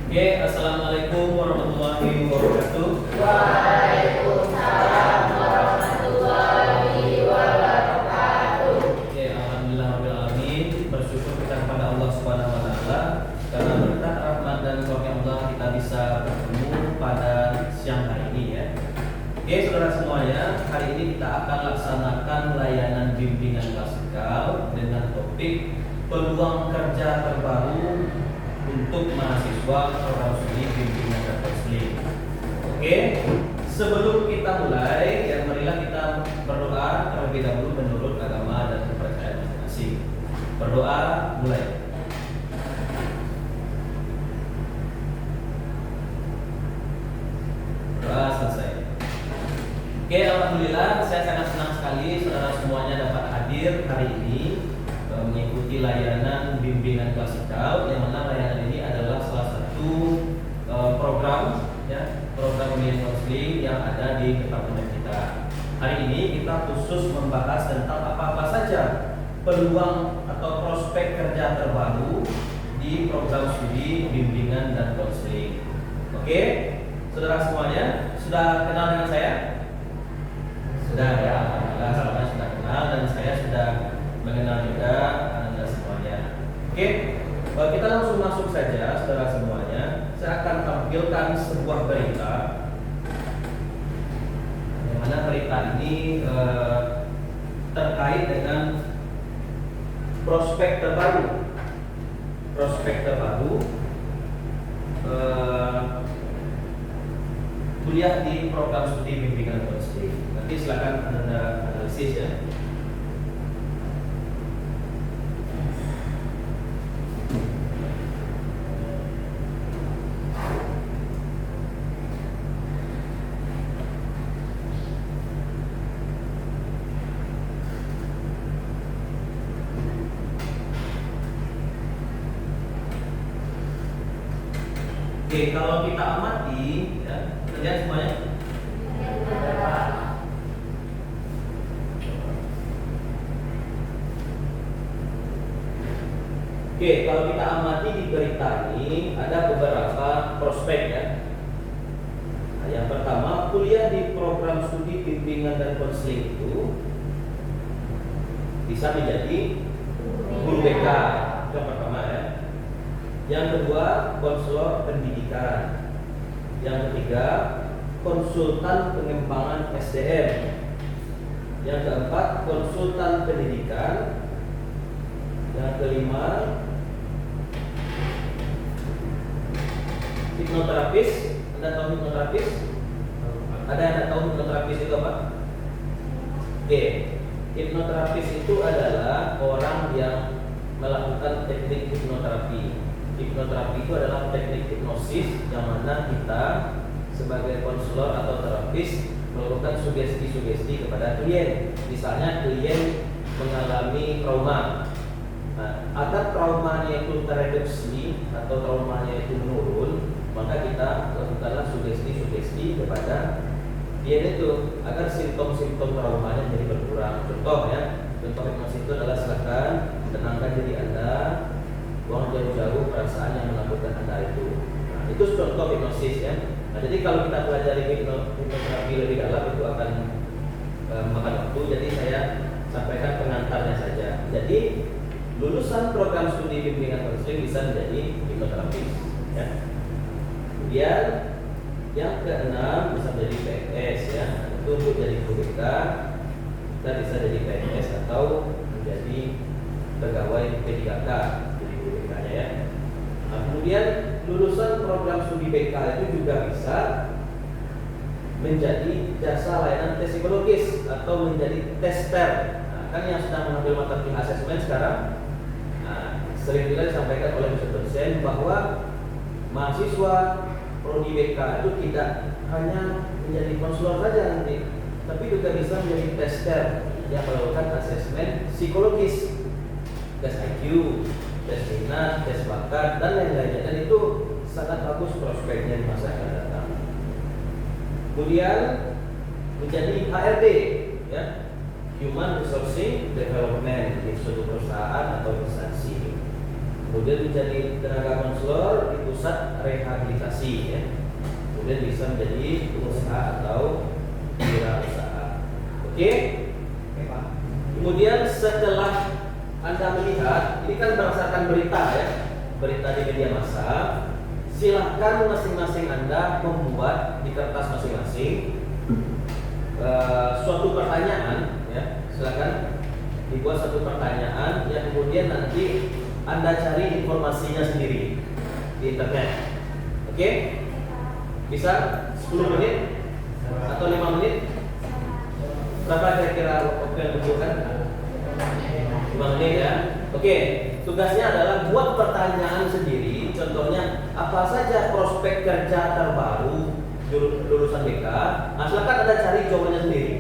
Oke, assalamualaikum warahmatullahi wabarakatuh. Waalaikumsalam warahmatullahi wabarakatuh. Oke, alhamdulillah rabbil alamin. Bersyukur kita kepada Allah Subhanahu wa taala karena berkat rahmat dan karunia Allah kita bisa bertemu pada siang hari ini ya. Oke, saudara semuanya, hari ini kita akan laksanakan layanan bimbingan klasikal dengan topik peluang kerja terbaru untuk mahasiswa program studi bimbingan dan konseling. Oke, sebelum kita mulai, ya marilah kita berdoa terlebih dahulu menurut agama dan kepercayaan masing-masing. Berdoa mulai. Doa selesai. Oke, alhamdulillah saya sangat senang sekali saudara semuanya dapat hadir hari ini mengikuti layanan bimbingan klasikal, yang mana layanan ini adalah salah satu program bimbingan konseling yang ada di departemen kita. Hari ini kita khusus membahas tentang apa-apa saja peluang atau prospek kerja terbaru di program studi bimbingan dan konseling. Oke, saudara semuanya sudah kenal dengan saya? Sudah ya, alhamdulillah saudara sudah kenal dan saya sudah mengenal juga Anda semuanya. Oke, kita langsung masuk saja saudara semuanya. Saya akan tampilkan sebuah berita, yang mana berita ini terkait dengan prospek terbaru kuliah di program studi bimbingan konseling. Nanti silakan Anda analisis ya. Oke, kalau kita amati, ya, lihat semuanya. Oke, kalau kita amati di berita ini ada beberapa prospek ya. Nah, yang pertama, kuliah di program studi bimbingan dan konseling itu bisa menjadi guru BK, itu yang pertama ya. Yang kedua, konselor pendidikan. Yang ketiga, konsultan pengembangan SDM. Yang keempat, konsultan pendidikan. Yang kelima, hipnoterapis. Anda tahu hipnoterapis? Ada yang tahu hipnoterapis itu apa? Oke, hipnoterapis itu adalah orang yang melakukan teknik hipnoterapi. Hipnoterapi itu adalah teknik hipnosis yang mana kita sebagai konselor atau terapis melakukan sugesti-sugesti kepada klien. Misalnya klien mengalami trauma. Nah, agar traumanya itu tereduksi atau traumanya itu menurun, maka kita lakukanlah sugesti-sugesti kepada klien itu agar simptom-simptom traumanya jadi berkurang. Contoh ya, contoh hipnosis itu adalah silakan tenangkan diri Anda, buang jauh-jauh perasaan yang menakutkan Anda itu. Nah, itu contoh hipnosis ya. Nah, jadi kalau kita pelajari hipnoterapi lebih dalam itu akan memakan waktu. Jadi saya sampaikan pengantarnya saja. Jadi lulusan program studi bimbingan konseling bisa menjadi hipnoterapis ya. Kemudian yang keenam bisa menjadi PNS ya. Itu untuk jadi guru BK kita bisa jadi PNS atau menjadi pegawai P3K. Ya. Nah, kemudian lulusan program studi BK itu juga bisa menjadi jasa layanan tes psikologis atau menjadi tester. Nah, kan yang sedang mengambil mata kuliah asesmen sekarang, sering juga disampaikan oleh dosen bahwa mahasiswa prodi BK itu tidak hanya menjadi konselor saja nanti, tapi juga bisa menjadi tester yang melakukan asesmen psikologis, tes IQ, tes minat, tes bakat, dan lain-lainnya. Dan itu sangat bagus prospeknya di masa yang akan datang. Kemudian menjadi HRD ya, Human Resource Development di suatu perusahaan atau instansi. kemudian menjadi tenaga konselor di pusat rehabilitasi ya. Kemudian bisa menjadi pengusaha atau wirausaha. Oke? Kemudian setelah Anda melihat, ini kan berdasarkan berita ya, berita di media massa, silahkan masing-masing Anda membuat di kertas masing-masing suatu pertanyaan ya, silakan dibuat satu pertanyaan yang kemudian nanti Anda cari informasinya sendiri di internet. Oke? Bisa 10 menit atau 5 menit? Berapa kira-kira waktu yang dibutuhkan? 5 menit ya. Oke, tugasnya adalah buat pertanyaan sendiri. Contohnya, apa saja prospek kerja terbaru lulusan BK? Nah, silakan Anda cari jawabannya sendiri.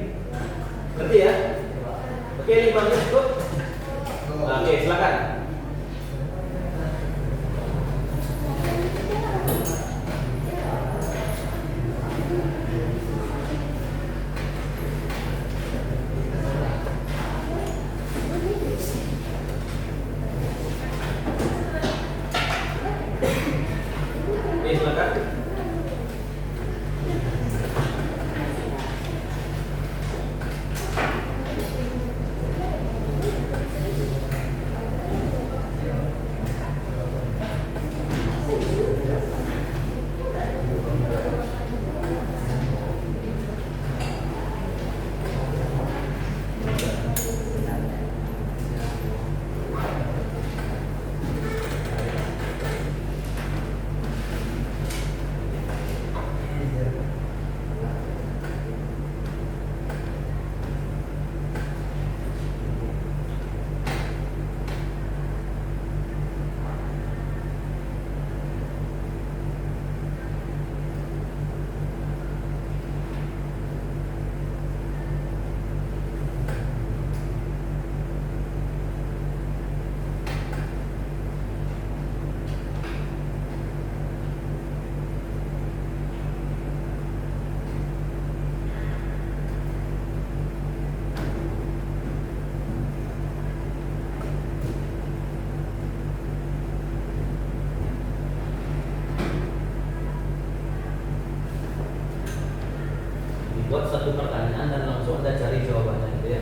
Ngerti ya? Oke, 5 menit cukup? Oke, silakan. Oke, silakan. Buat satu pertanyaan dan langsung Anda cari jawabannya gitu ya.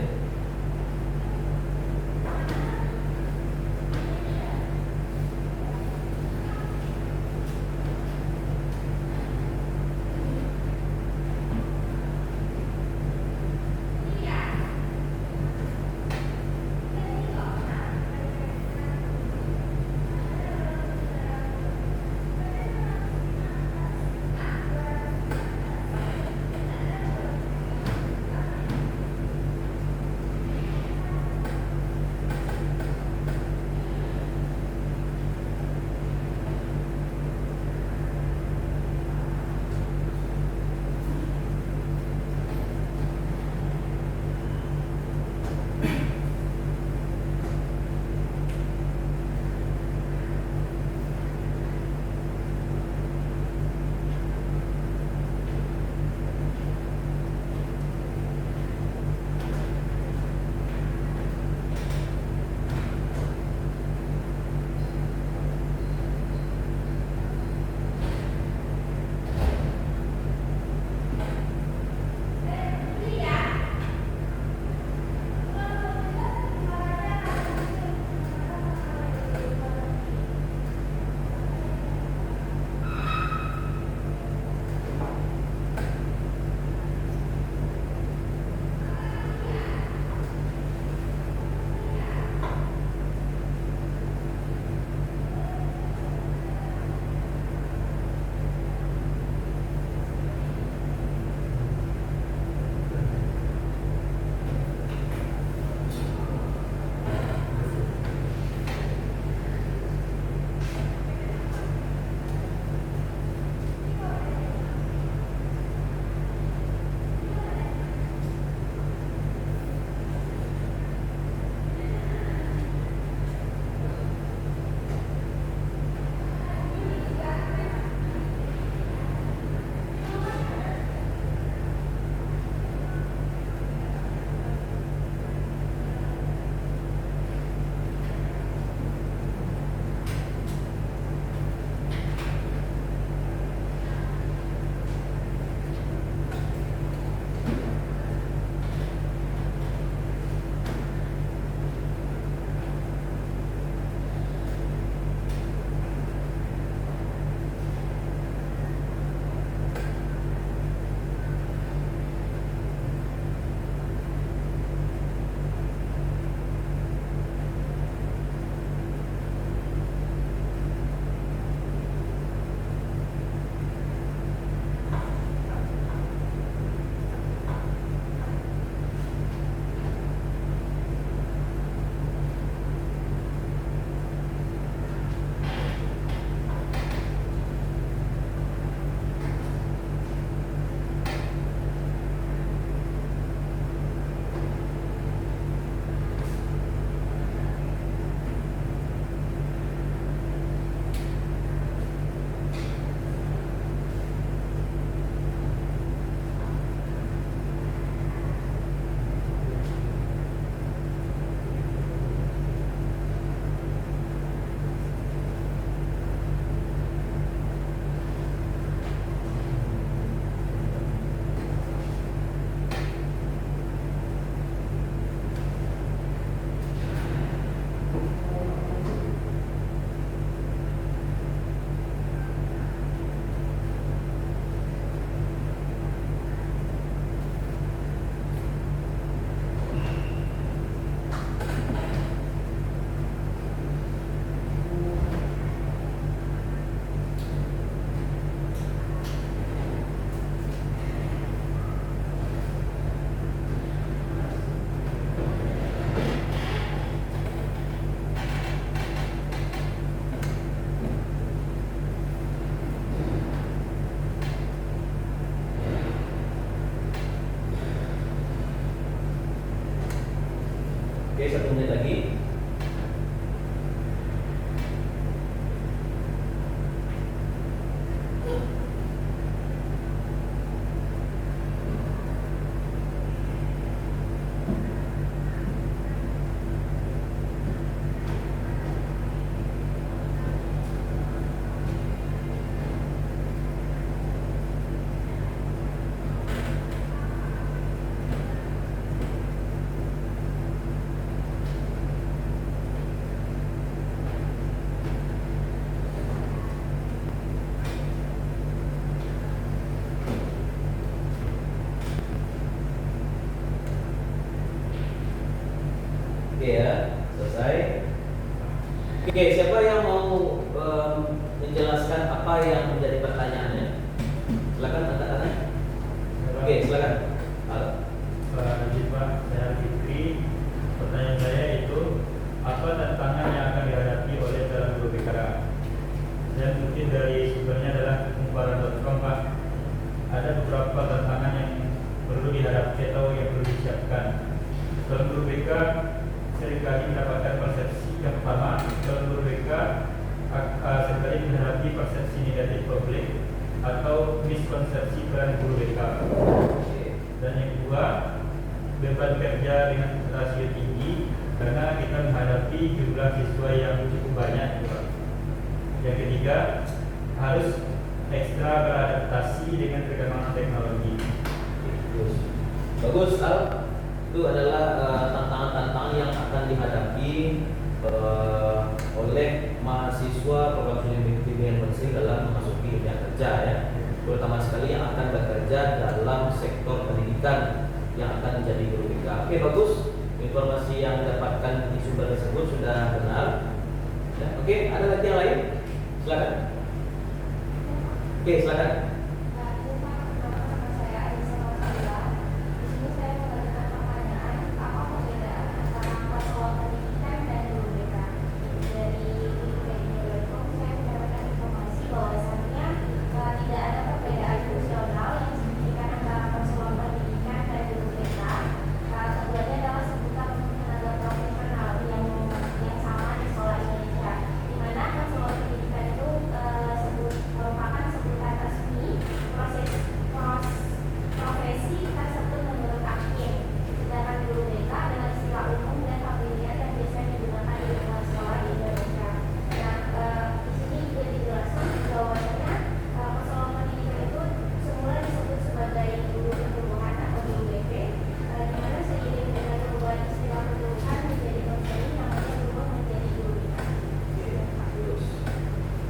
Oke, siapa yang mau menjelaskan apa yang menjadi pertanyaannya? Silakan angkat tangan. Oke, silakan. Halo. Pak, saya Fikri. Pertanyaan saya itu, apa tantangan yang akan dihadapi oleh dalam guru BK? Dan mungkin dari sumbernya adalah kumparan.com, Pak. Ada beberapa tantangan yang perlu dihadapi atau yang perlu disiapkan. Dalam guru BK seringkali mendapatkan persepsi yang pertama, dalam guru BK seringkali menghadapi persepsi negatif publik atau miskonsepsi peran guru BK. Dan yang kedua, beban kerja dengan rasio tinggi karena kita menghadapi jumlah siswa yang cukup banyak. Yang ketiga, harus ekstra beradaptasi dengan perkembangan teknologi. Bagus, Al. Itu adalah tantangan-tantangan yang akan dihadapi oleh mahasiswa program studi bimbingan konseling dalam memasuki dunia kerja, ya. Terutama sekali yang akan bekerja dalam sektor pendidikan yang akan menjadi guru BK. Oke, bagus. Informasi yang didapatkan di sumber tersebut sudah benar. Ya, oke, ada lagi yang lain? Silakan. Oke, silakan.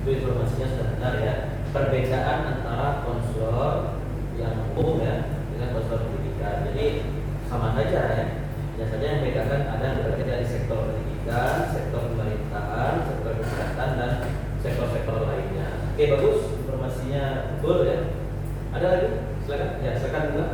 Itu informasinya sudah benar, ya. Perbedaan antara konselor yang umum, ya, dengan konselor pendidikan. Jadi sama saja, ya. Hanya saja yang membedakan ada yang bekerja di sektor pendidikan, sektor pemerintahan, sektor kesehatan, dan sektor-sektor lainnya. Oke, bagus, informasinya betul, ya. Ada lagi? Silakan. Ya, silakan juga.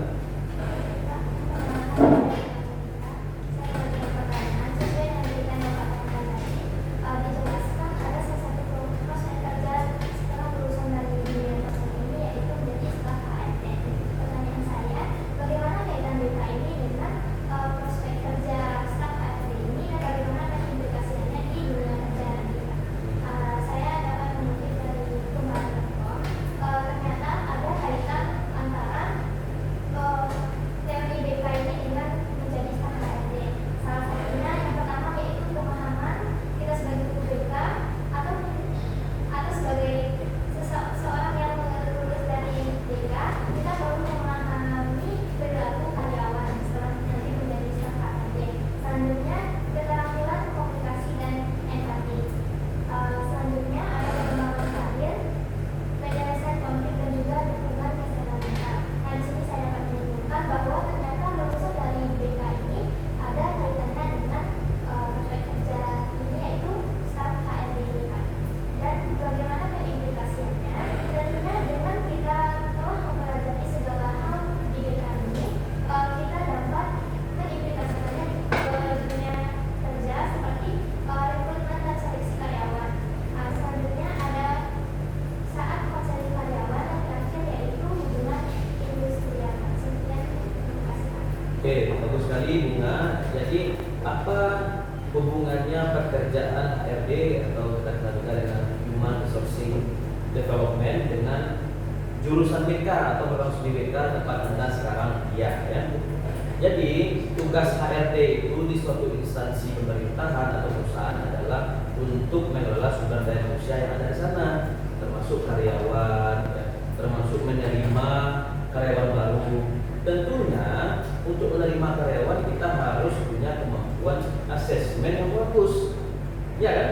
Oke, bagus sekali, Bunga. Jadi apa hubungannya pekerjaan HRD atau kita kenal juga dengan Human Resourcing Development dengan jurusan BK atau program studi BK tempat Anda sekarang kuliah, ya. Jadi tugas HRD itu di suatu instansi pemerintahan atau perusahaan adalah untuk mengelola sumber daya manusia yang ada di sana, termasuk karyawan, ya, termasuk menerima karyawan baru. Tentunya untuk menerima karyawan kita harus punya kemampuan asesmen yang bagus, ya kan?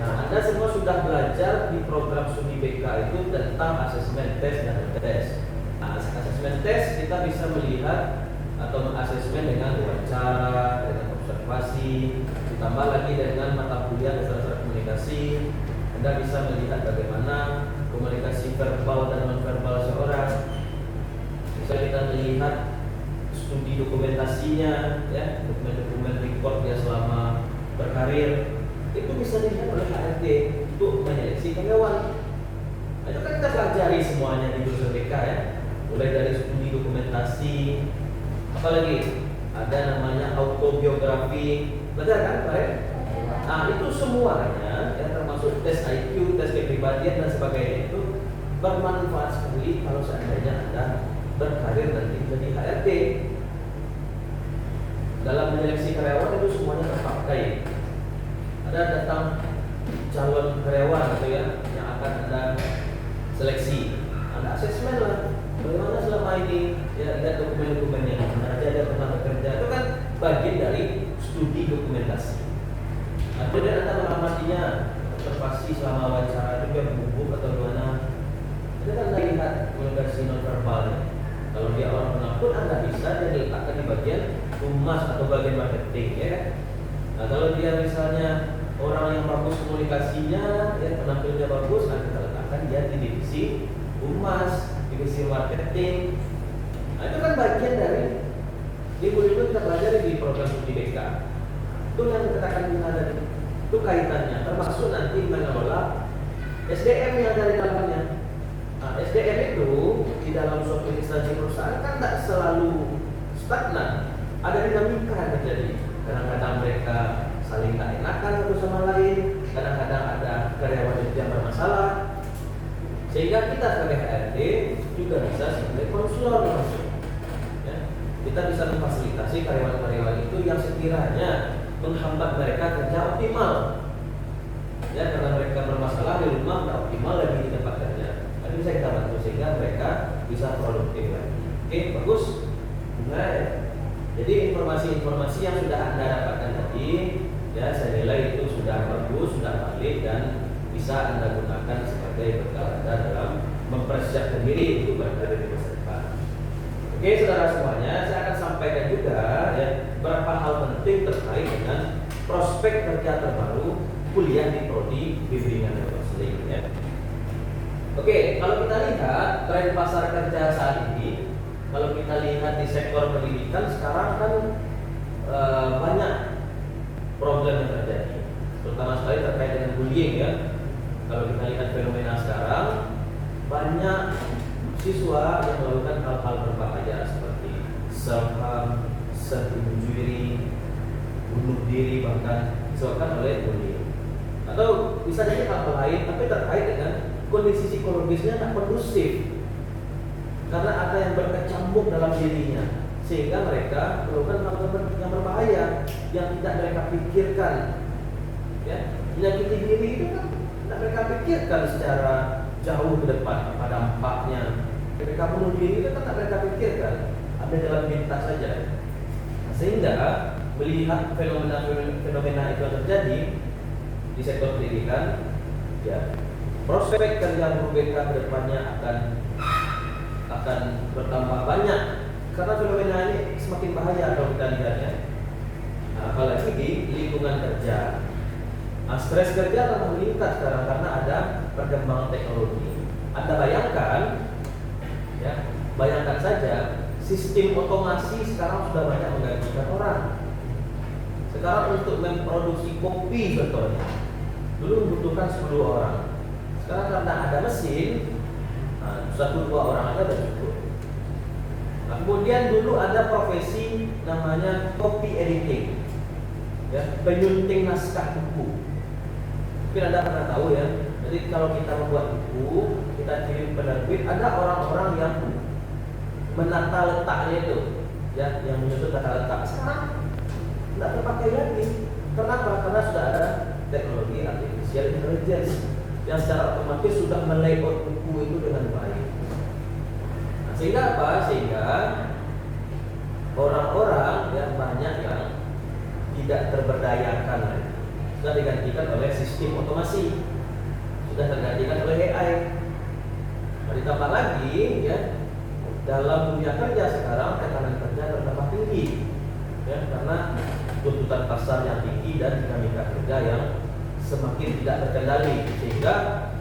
Nah, Anda semua sudah belajar di program studi BK itu tentang asesmen tes dan tes. Nah, asesmen tes kita bisa melihat atau mengasesmen dengan wawancara, dengan observasi, ditambah lagi dengan mata kuliah dasar-dasar komunikasi komunikasi, Anda bisa melihat bagaimana komunikasi verbal dan non-verbal seorang. Bisa kita melihat studi dokumentasinya, ya, dokumen-dokumen record dia selama berkarir, itu bisa dilihat oleh HRD untuk menyeleksi karyawan. Nah, itu kan kita pelajari semuanya di jurusan BK ya, mulai dari studi dokumentasi, apalagi ada namanya autobiografi, belajar kan, Pak? Nah, itu semuanya ya, termasuk tes IQ, tes kepribadian dan sebagainya itu bermanfaat sekali kalau seandainya Anda berkarir nanti menjadi HRD. Dalam menyeleksi karyawan itu semuanya terpakai. Ada datang calon karyawan gitu ya, yang akan Anda seleksi. Anda asesmen lah, bagaimana selama ini, ya, lihat dokumen-dokumennya, mana aja dia pernah bekerja. Itu kan bagian dari studi dokumentasi. Nah, kemudian Anda mengamatinya, observasi selama wawancara itu dia berhubung atau gimana. Anda kan lihat komunikasi non-verbalnya. Kalau dia orang penakut, Anda bisa dia diletakkan di bagian humas atau bagian marketing, ya kan? Nah, kalau dia misalnya orang yang bagus komunikasinya, ya, penampilnya bagus, Anda letakkan dia di divisi humas, divisi marketing. Nah, itu kan bagian dari ilmu-ilmu kita pelajari di program studi BK. Itu yang katakan tadi, itu kaitannya, termasuk nanti mengelola SDM yang dari dalamnya. Nah, SDM itu di dalam suatu instansi perusahaan kan tidak selalu stagnan, ada dinamika yang terjadi. Kadang-kadang mereka saling tak enakan satu sama lain, kadang-kadang ada karyawan yang bermasalah, sehingga kita sebagai HRD juga bisa sebagai konselor langsung. Ya, kita bisa memfasilitasi karyawan-karyawan itu yang sekiranya menghambat mereka kerja optimal. Ya, karena mereka bermasalah di rumah tidak optimal lagi di tempat kerja. Nanti bisa kita bantu sehingga mereka bisa produktif lagi. Oke, bagus. Nah, ya. Jadi informasi-informasi yang sudah Anda dapatkan tadi, ya, saya nilai itu sudah bagus, sudah valid dan bisa Anda gunakan sebagai bekal Anda dalam mempersiapkan diri untuk berkarir di masa depan. Oke, saudara semuanya, saya akan sampaikan juga ya beberapa hal penting terkait dengan prospek kerja terbaru kuliah di prodi bimbingan dan konseling, ya. Oke, kalau kita lihat tren pasar kerja saat ini, kalau kita lihat di sektor pendidikan sekarang kan banyak problem yang terjadi, terutama sekali terkait dengan bullying, ya. Kalau kita lihat fenomena sekarang, banyak siswa yang melakukan hal-hal berbahaya seperti self-harm, self-injury, bunuh diri, bahkan disebabkan oleh bullying. Atau bisa jadi hal lain, tapi terkait dengan kondisi psikologisnya tak kondusif, karena ada yang berkecambuk dalam dirinya, sehingga mereka melakukan hal yang berbahaya yang tidak mereka pikirkan. Ya, menyakiti diri itu kan tidak mereka pikirkan secara jauh ke depan apa dampaknya. Mereka bunuh diri itu kan tidak mereka pikirkan, ada dalam pintas saja. Sehingga melihat fenomena itu yang terjadi di sektor pendidikan, ya, prospek kerja guru BK ke depannya akan bertambah banyak karena fenomena ini semakin bahaya kalau kita lihatnya. Nah, apalagi di lingkungan kerja. Nah, stres kerja akan meningkat sekarang karena ada perkembangan teknologi. Anda bayangkan, ya, bayangkan saja sistem otomasi sekarang sudah banyak menggantikan orang. Sekarang untuk memproduksi kopi contohnya, dulu membutuhkan 10 orang. Sekarang karena ada mesin, 1-2 orang aja sudah cukup. Nah, kemudian dulu ada profesi namanya copy editing, ya, penyunting naskah buku. Mungkin Anda pernah tahu ya. Jadi kalau kita membuat buku, kita kirim penerbit, ada orang-orang yang menata letaknya itu, ya, yang menyusun tata letak. Sekarang tidak terpakai lagi. Kenapa? Karena sudah ada teknologi artificial intelligence yang secara otomatis sudah melayout buku itu dengan baik. Nah, sehingga apa? Sehingga orang-orang yang banyak yang tidak terberdayakan lagi sudah digantikan oleh sistem otomasi, sudah tergantikan oleh AI. Nah, ditambah lagi, ya, dalam dunia kerja sekarang tekanan kerja bertambah tinggi, ya, karena tuntutan pasar yang tinggi dan dinamika kerja yang semakin tidak terkendali sehingga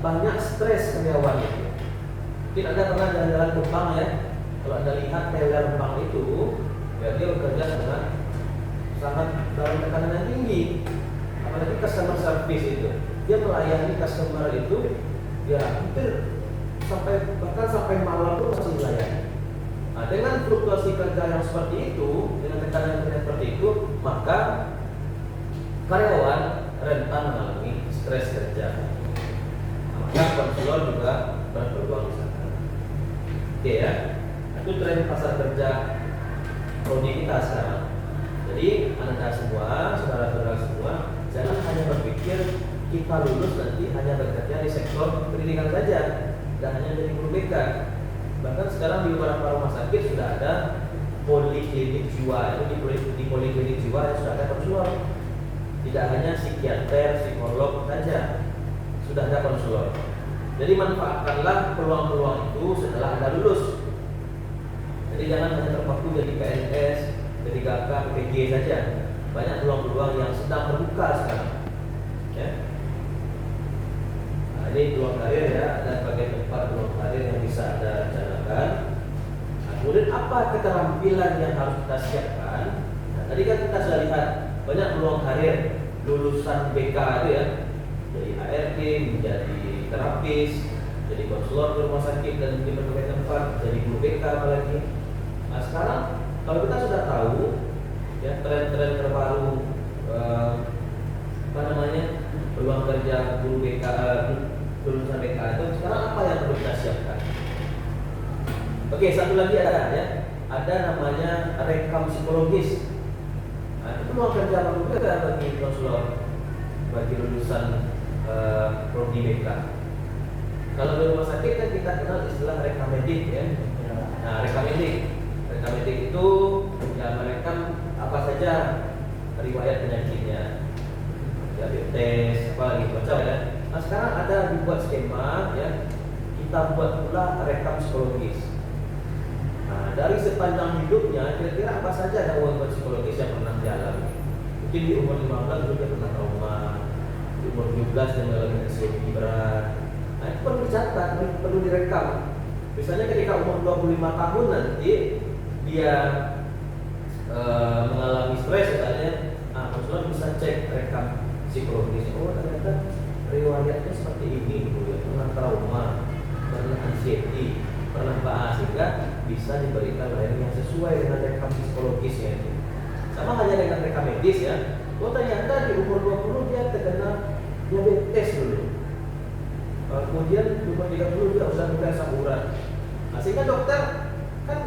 banyak stres karyawan itu. Mungkin Anda pernah jalan-jalan ke bank ya. Kalau Anda lihat teller bank itu, ya dia bekerja dengan sangat dalam tekanan yang tinggi. Apalagi customer service itu, dia melayani customer itu ya hampir bahkan sampai malam pun masih melayani. Nah, dengan fluktuasi kerja yang seperti itu, dengan tekanan kerja seperti itu, maka karyawan rentan mengalami stres kerja. Maka konselor juga berpeluang di sana. Oke ya, itu tren pasar kerja prodi kita sekarang. Jadi Anda semua, saudara-saudara semua, jangan hanya berpikir kita lulus nanti hanya bekerja di sektor pendidikan saja, dan hanya jadi guru BK. Bahkan sekarang di beberapa rumah sakit sudah ada poliklinik jiwa. Itu di poliklinik jiwa sudah ada konselor. Tidak hanya psikiater, psikolog saja, sudah ada konselor. Jadi manfaatkanlah peluang-peluang itu setelah Anda lulus. Jadi jangan hanya terpaku jadi PNS, jadi GK, PG saja. Banyak peluang-peluang yang sedang terbuka sekarang. Ya. Nah, ini peluang karir ya, ada sebagai tempat peluang karir yang bisa Anda rencanakan. Nah, kemudian apa keterampilan yang harus kita siapkan? Nah, tadi kan kita sudah lihat banyak peluang karir lulusan BK itu ya, jadi ART, menjadi terapis, jadi konselor di rumah sakit dan di berbagai tempat, jadi guru BK apalagi. Nah, sekarang kalau kita sudah tahu ya tren-tren terbaru peluang kerja guru BK, lulusan BK itu sekarang apa yang perlu kita siapkan? Oke, satu lagi ada ya, ada namanya rekam psikologis. Nah, itu peluang kerja baru juga bagi konselor, bagi lulusan prodi BK. Kalau di rumah sakit kan kita kenal istilah rekam medik ya. Nah, rekam medik itu ya merekam apa saja riwayat penyakitnya, diabetes, apa lagi macam ya. Nah, sekarang ada dibuat skema ya, kita buat pula rekam psikologis. Nah, dari sepanjang hidupnya kira-kira apa saja gangguan psikologis yang pernah dialami. Mungkin di umur 15 dulu dia pernah trauma, di umur 17 dia mengalami anxiety berat. Nah, itu perlu dicatat, perlu direkam. Misalnya ketika umur 25 tahun nanti dia mengalami stres misalnya, konselor bisa cek rekam psikologis. Oh, ternyata riwayatnya seperti ini dulu ya, pernah trauma, pernah anxiety, pernah bahas, sehingga bisa diberikan layanan yang sesuai dengan rekam psikologisnya itu. Sama hanya dengan rekam medis ya. Oh, ternyata di umur 20 dia terkena diabetes dulu. Kemudian di umur 30 dia udah buka asam urat. Nah, sehingga dokter kan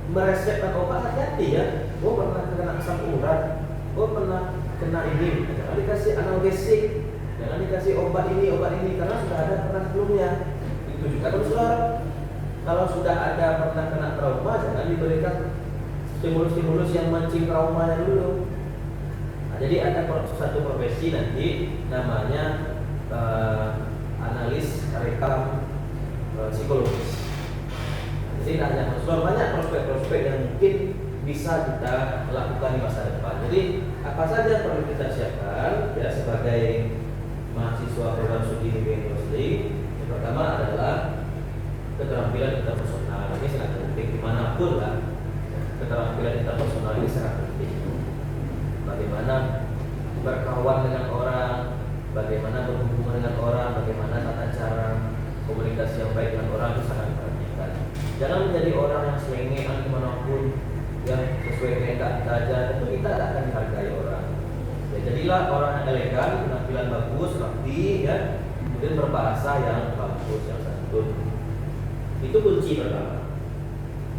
meresepkan obat, hati-hati ya. Oh, pernah kena asam urat, oh pernah kena ini, jangan dikasih analgesik, jangan dikasih obat ini karena sudah ada pernah sebelumnya. Itu juga konselor. Kalau sudah ada pernah kena trauma, jangan diberikan stimulus-stimulus yang mancing traumanya dulu. Nah, jadi ada satu profesi nanti namanya analis rekam psikologis. Jadi tidak hanya konselor, banyak prospek-prospek yang mungkin bisa kita lakukan di masa depan. Jadi apa saja yang perlu kita siapkan ya sebagai mahasiswa program studi MBA Counseling? Yang pertama adalah keterampilan interpersonal. Ini sangat penting dimanapun lah. Keterampilan interpersonal ini sangat penting. Bagaimana berkawan dengan orang, bagaimana berhubungan dengan orang, bagaimana tata cara komunikasi yang baik dengan orang itu sangat diperhatikan. Jangan menjadi orang yang selengean dimanapun, yang sesuai kehendak kita aja, tentu kita tidak akan dihargai orang. Ya, jadilah orang yang elegan, penampilan bagus, rapi, ya, kemudian berbahasa yang bagus, yang santun. Itu kunci pertama.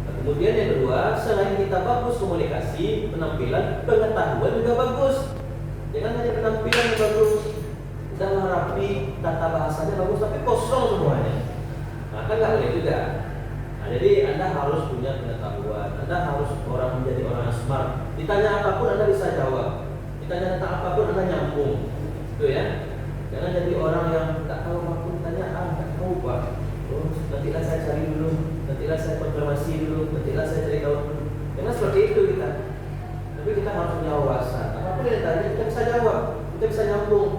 Nah, kemudian yang kedua, selain kita bagus komunikasi, penampilan, pengetahuan juga bagus. Jangan hanya penampilan yang bagus, sudah rapi, tata bahasanya bagus, tapi kosong semuanya. Nah, kan nggak boleh juga. Nah, jadi Anda harus punya pengetahuan, Anda harus menjadi orang yang smart. Ditanya apapun Anda bisa jawab. Ditanya tentang apapun Anda nyambung. Itu ya. Jangan jadi orang yang nggak tahu apapun, tanya nggak tahu Pak. Oh, nantilah saya cari dulu, nantilah saya konfirmasi dulu, nantilah saya cari tahu dulu. Jangan seperti itu kita. Tapi kita harus punya wawasan. Apapun yang ditanya kita bisa jawab, kita bisa nyambung.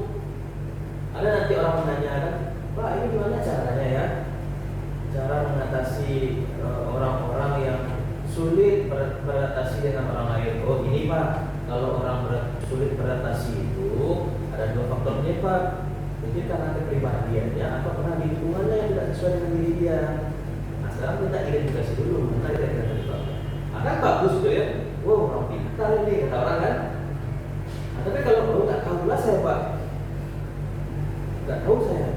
kalau orang sulit beradaptasi itu ada dua faktor penyebab. Mungkin karena kepribadiannya atau karena lingkungannya yang tidak sesuai dengan diri dia. Nah sekarang kita identifikasi dulu mana kira-kira penyebabnya. Akan bagus tuh ya, wow orang pintar ini kata orang kan. Nah, tapi kalau nggak tahu lah saya Pak, nggak tahu saya.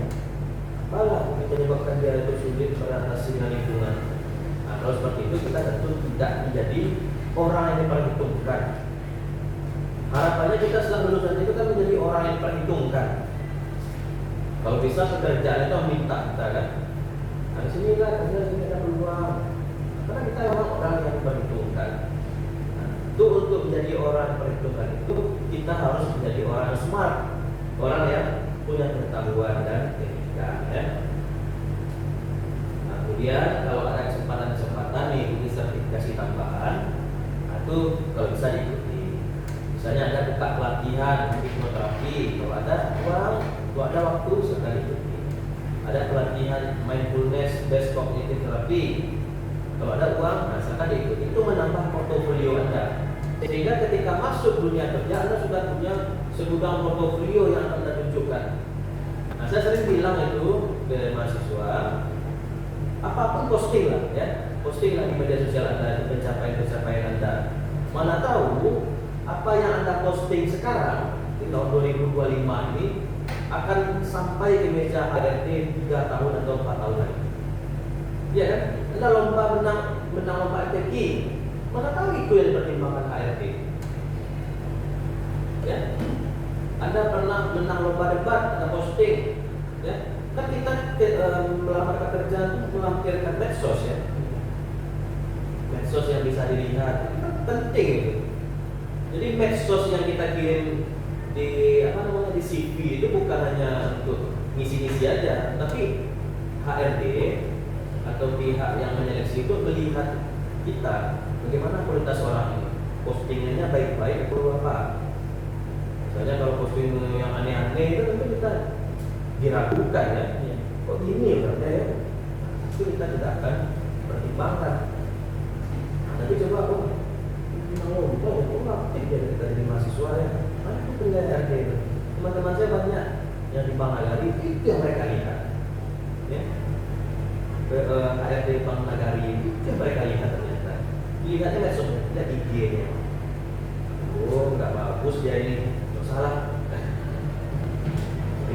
Apalah yang menyebabkan dia itu sulit beradaptasi dengan lingkungan. Nah kalau seperti itu kita tentu tidak menjadi orang yang diperhitungkan. Harapannya kita setelah lulus nanti itu kan menjadi orang yang diperhitungkan. Kalau bisa pekerjaan itu minta kita kan. Nah di sini kan ada sini ada peluang. Karena kita orang yang diperhitungkan. Nah, itu untuk menjadi orang yang diperhitungkan itu kita harus menjadi orang yang smart, orang yang punya pengetahuan dan etika ya. Nah, kemudian kalau ada kesempatan mengikuti sertifikasi tambahan, nah, itu kalau bisa diikuti. Misalnya ada buka pelatihan hipnoterapi, kalau ada uang, kalau ada waktu sekali ikuti. Ada pelatihan mindfulness based cognitive therapy, kalau ada uang, nah silakan diikuti. Itu menambah portofolio Anda. Sehingga ketika masuk dunia kerja Anda sudah punya segudang portofolio yang akan Anda tunjukkan. Nah saya sering bilang itu ke mahasiswa, apapun posting lah ya, posting lah di media sosial Anda, pencapaian Anda. Mana tahu apa yang Anda posting sekarang di tahun 2025 ini akan sampai ke meja HRD 3 tahun atau 4 tahun lagi. Iya kan? Anda lomba menang lomba ITQ, mana tahu itu yang dipertimbangkan HRD. Ya? Anda pernah menang lomba debat, Anda posting, ya? Kan kita melamar pekerjaan melampirkan medsos ya, medsos yang bisa dilihat, itu penting itu. Jadi medsos yang kita kirim di di CV itu bukan hanya untuk ngisi-ngisi aja, tapi HRD atau pihak yang menyeleksi itu melihat kita bagaimana kualitas orang ini, postingannya baik-baik atau apa. Misalnya kalau posting yang aneh-aneh itu tentu kita diragukan ya, kok gini ya berarti ya, itu kita tidak akan pertimbangkan. Nah, tapi coba aku ngomong itu aktif ya kita jadi mahasiswa ya, mana itu punya HRD itu. Teman-teman saya banyak yang di Bank Nagari itu yang mereka lihat, ya. HRD Bank Nagari itu yang mereka lihat ternyata. Lihatnya medsos, lihat IG-nya. Oh, nggak bagus dia ini, salah.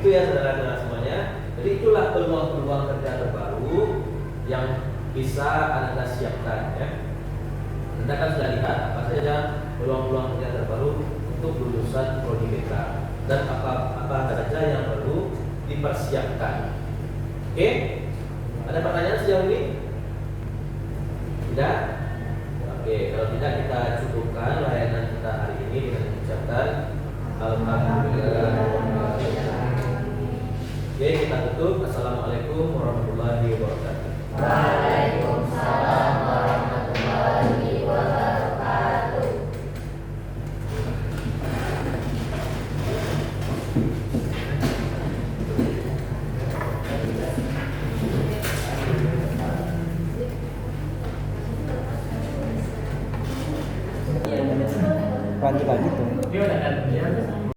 Itu ya saudara-saudara semuanya. Jadi itulah peluang-peluang kerja terbaru yang bisa Anda siapkan ya. Anda kan sudah lihat apa saja peluang-peluang kerja terbaru untuk lulusan prodi BK dan apa saja yang perlu dipersiapkan. Oke? Ada pertanyaan sejauh ini? Tidak? Oke, kalau tidak kita cukupkan layanan kita hari ini dengan mengucapkan alhamdulillah. Oke, kita tutup. Assalamualaikum warahmatullahi wabarakatuh. Waalaikumsalam warahmatullahi wabarakatuh.